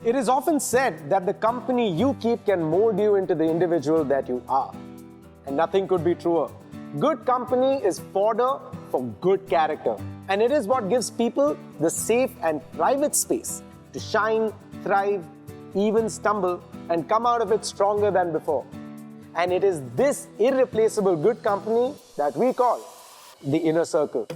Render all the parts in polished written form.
It is often said that the company you keep can mold you into the individual that you are. And nothing could be truer. Good company is fodder for good character. And it is what gives people the safe and private space to shine, thrive, even stumble, and come out of it stronger than before. And it is this irreplaceable good company that we call the inner circle.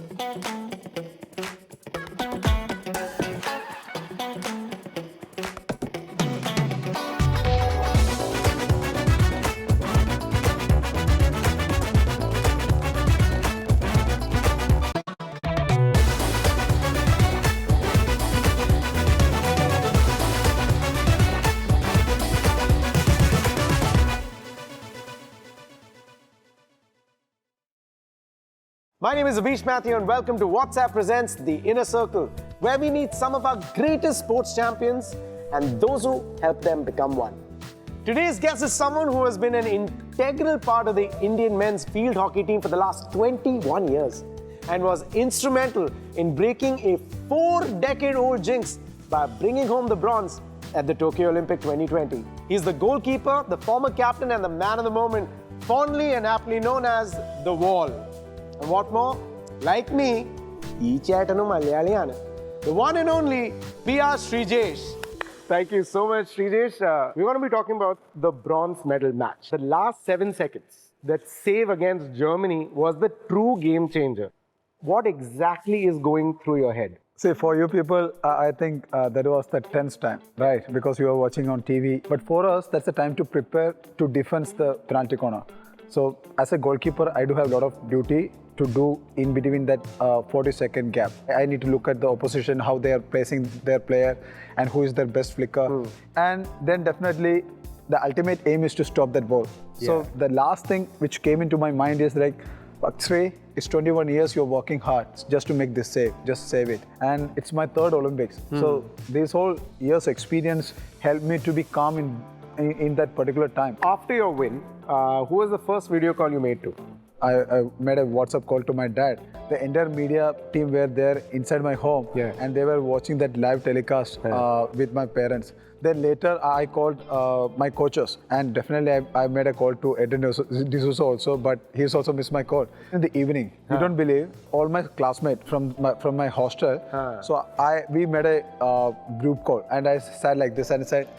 My name is Avish Matthew and welcome to WhatsApp Presents The Inner Circle, where we meet some of our greatest sports champions and those who help them become one. Today's guest is someone who has been an integral part of the Indian men's field hockey team for the last 21 years and was instrumental in breaking a 4-decade-old jinx by bringing home the bronze at the Tokyo Olympic 2020. He's the goalkeeper, the former captain and the man of the moment, fondly and aptly known as The Wall. And what more? Like me, the one and only PR Sreejesh. Thank you so much, Sreejesh. We're going to be talking about the bronze medal match. The last 7 seconds, that save against Germany was the true game changer. What exactly is going through your head? See, for you people, I think that was the tense time, right? Because you are watching on TV. But for us, that's the time to prepare to defend the penalty corner. So as a goalkeeper, I do have a lot of duty to do in between that 40-second gap. I need to look at the opposition, how they are placing their player and who is their best flicker. And then definitely the ultimate aim is to stop that ball. Yeah. So the last thing which came into my mind is like, Sree, it's 21 years, you're working hard just to make this save, just save it. And it's my third Olympics. So this whole year's experience helped me to be calm in that particular time. After your win, who was the first video call you made to? I made a WhatsApp call to my dad. The entire media team were there inside my home and they were watching that live telecast with my parents. Then later I called my coaches and definitely I made a call to Adrian Souza also, but he's also missed my call. In the evening, you don't believe, all my classmates from my hostel, so we made a group call and I sat like this and said,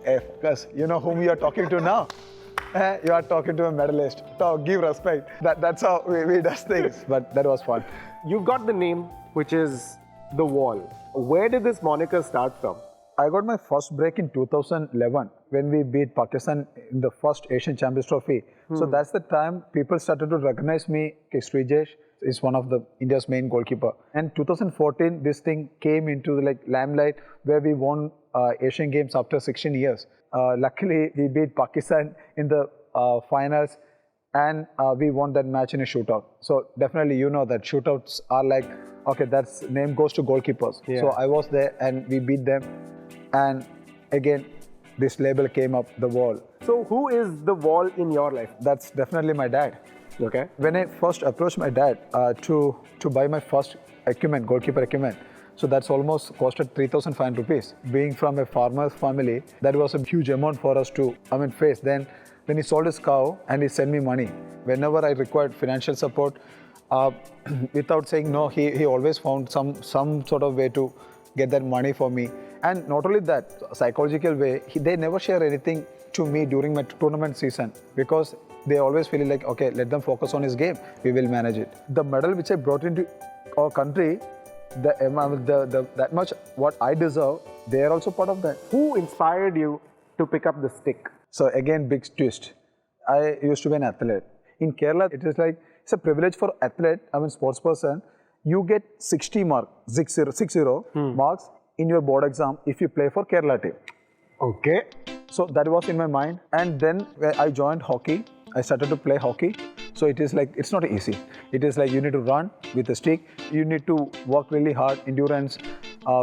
hey, plus, you know whom you are talking to now? You are talking to a medalist. So give respect. That's how we do things. But that was fun. You've got the name, which is The Wall. Where did this moniker start from? I got my first break in 2011 when we beat Pakistan in the first Asian Champions Trophy. So that's the time people started to recognize me. Okay, Sreejesh is one of the India's main goalkeeper. And 2014, this thing came into the limelight where we won Asian Games after 16 years. Luckily, we beat Pakistan in the finals and we won that match in a shootout. So definitely, you know that shootouts are like, okay, that's name goes to goalkeepers. Yeah. So I was there and we beat them. And again, this label came up, The Wall. So who is The Wall in your life? That's definitely my dad. Okay. When I first approached my dad to buy my first equipment, goalkeeper equipment, so that's almost costed 3,500 rupees. Being from a farmer's family, that was a huge amount for us to face. Then he sold his cow and he sent me money. Whenever I required financial support, without saying no, he always found some sort of way to get that money for me. And not only that, psychological way, they never share anything to me during my tournament season because they always feel like, okay, let them focus on his game, we will manage it. The medal which I brought into our country, that much what I deserve, they are also part of that. Who inspired you to pick up the stick? So again, big twist. I used to be an athlete. In Kerala, it is like, it's a privilege for athlete, sports person. You get 60 marks in your board exam if you play for Kerala team. Okay. So that was in my mind. And then I joined hockey. I started to play hockey. So it is like, it's not easy. It is like you need to run with a stick. You need to work really hard, endurance,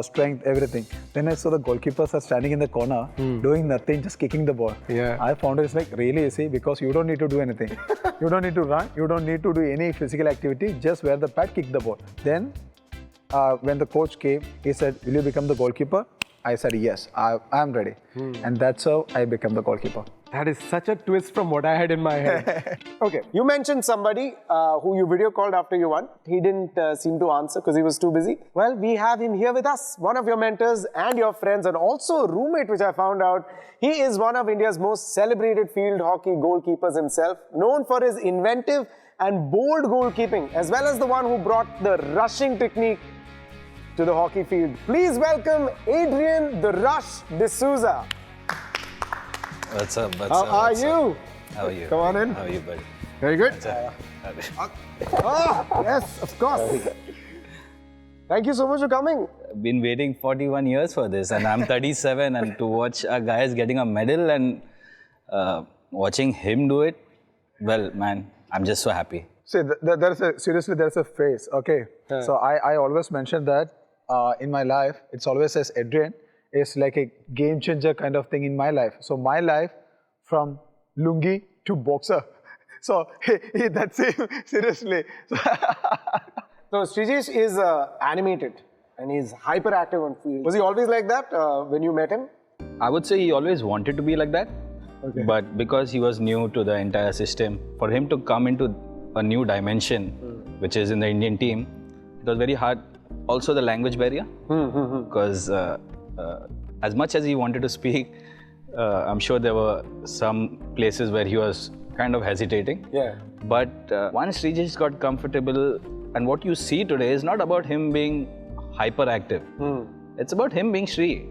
strength, everything. Then I saw the goalkeepers are standing in the corner, doing nothing, just kicking the ball. Yeah. I found it's like really easy because you don't need to do anything. You don't need to run. You don't need to do any physical activity. Just wear the pad, kick the ball. Then when the coach came, he said, will you become the goalkeeper? I said, yes, I'm ready. And that's how I became the goalkeeper. That is such a twist from what I had in my head. Okay, you mentioned somebody who you video called after you won. He didn't seem to answer because he was too busy. Well, we have him here with us, one of your mentors and your friends, and also a roommate, which I found out. He is one of India's most celebrated field hockey goalkeepers himself, known for his inventive and bold goalkeeping, as well as the one who brought the rushing technique to the hockey field. Please welcome Adrian "The Rush" Souza. What's up? How are you? How are you? Come on in. How are you, buddy? Very good. I've Yes, of course. Thank you so much for coming. been waiting 41 years for this, and I'm 37, and to watch a guy is getting a medal and watching him do it, well, man, I'm just so happy. See, seriously, there's a phase, okay? So I always mention that in my life, it's always says Adrian is like a game changer kind of thing in my life. So my life from lungi to boxer. So that's it, seriously. So Sreejesh is animated and he's hyperactive on field. Was he always like that when you met him? I would say he always wanted to be like that, but because he was new to the entire system, for him to come into a new dimension, which is in the Indian team, it was very hard. Also the language barrier, because as much as he wanted to speak, I'm sure there were some places where he was kind of hesitating. Yeah. But once Sreejesh got comfortable, and what you see today is not about him being hyperactive. It's about him being Shree.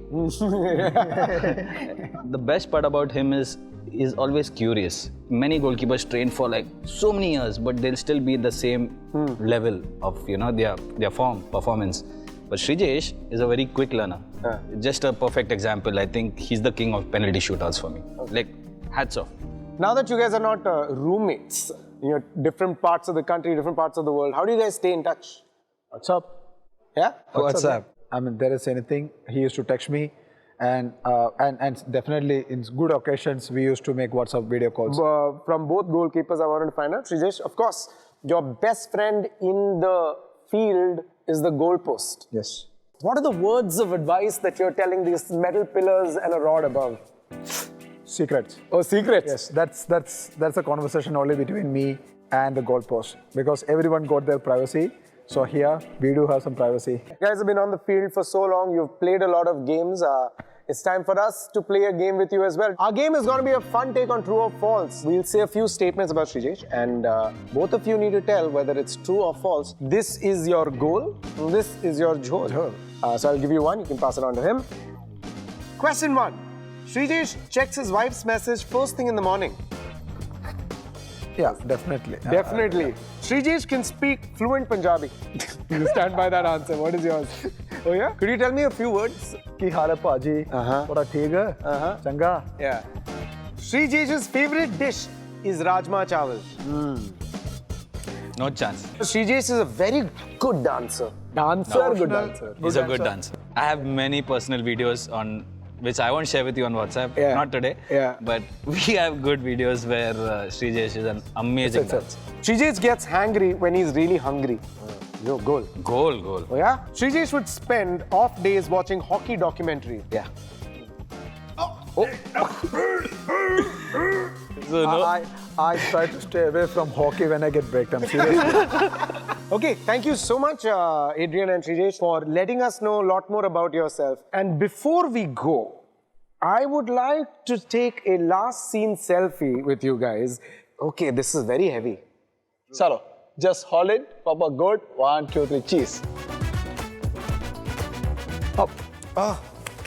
The best part about him is he's always curious. Many goalkeepers train for like so many years, but they'll still be the same level of their performance. But Sreejesh is a very quick learner. Just a perfect example. I think he's the king of penalty shootouts for me. Like, hats off. Now that you guys are not roommates, in your different parts of the country, different parts of the world, how do you guys stay in touch? What's up? Yeah? What's up? I mean, there is anything, he used to text me, and definitely in good occasions, we used to make WhatsApp video calls. From both goalkeepers, I wanted to find out. Sreejesh, of course, your best friend in the field is the goalpost. Yes. What are the words of advice that you're telling these metal pillars and a rod above? Secrets. Oh, secrets? Yes, that's a conversation only between me and the goalpost, because everyone got their privacy. So here, we do have some privacy. You guys have been on the field for so long, you've played a lot of games. It's time for us to play a game with you as well. Our game is going to be a fun take on true or false. We'll say a few statements about Sreejesh, and both of you need to tell whether it's true or false. This is your goal, this is your jhol. So I'll give you one, you can pass it on to him. Question 1. Sreejesh checks his wife's message first thing in the morning. Yeah, definitely. Definitely. Sreejesh can speak fluent Punjabi. You stand by that answer. What is yours? Oh yeah? Could you tell me a few words? Ki haal hai paaji? Thoda theek hai? Changa? Yeah. Sreejesh's favorite dish is rajma chawal. No chance. Sreejesh is a very good dancer. Good dancer. He's a good dancer. I have many personal videos on which I won't share with you on WhatsApp, not today. Yeah. But we have good videos where Sreejesh is an amazing dancer. Sreejesh gets hangry when he's really hungry. Yo, goal. Goal. Oh yeah? Sreejesh would spend off days watching hockey documentaries. Yeah. So I try to stay away from hockey when I get break time, seriously. Okay, thank you so much, Adrian and Sreejesh, for letting us know a lot more about yourself. And before we go, I would like to take a last scene selfie with you guys. Okay, this is very heavy. Chalo, just hold it, Papa, good. 1, 2, 3, cheese. Up.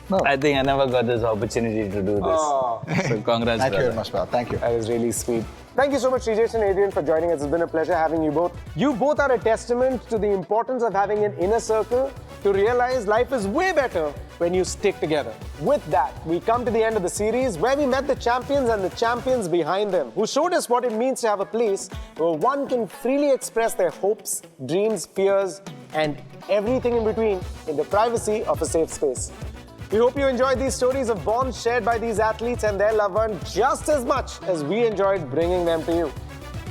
No. I think I never got this opportunity to do this. Oh. So congrats, Thank you brother. very much, pal. Thank you. That is really sweet. Thank you so much, Sreejesh and Adrian, for joining us. It's been a pleasure having you both. You both are a testament to the importance of having an inner circle to realize life is way better when you stick together. With that, we come to the end of the series where we met the champions and the champions behind them, who showed us what it means to have a place where one can freely express their hopes, dreams, fears, and everything in between in the privacy of a safe space. We hope you enjoyed these stories of bonds shared by these athletes and their loved ones just as much as we enjoyed bringing them to you.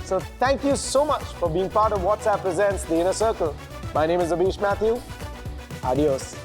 So thank you so much for being part of WhatsApp Presents The Inner Circle. My name is Sreejesh Matthew. Adios.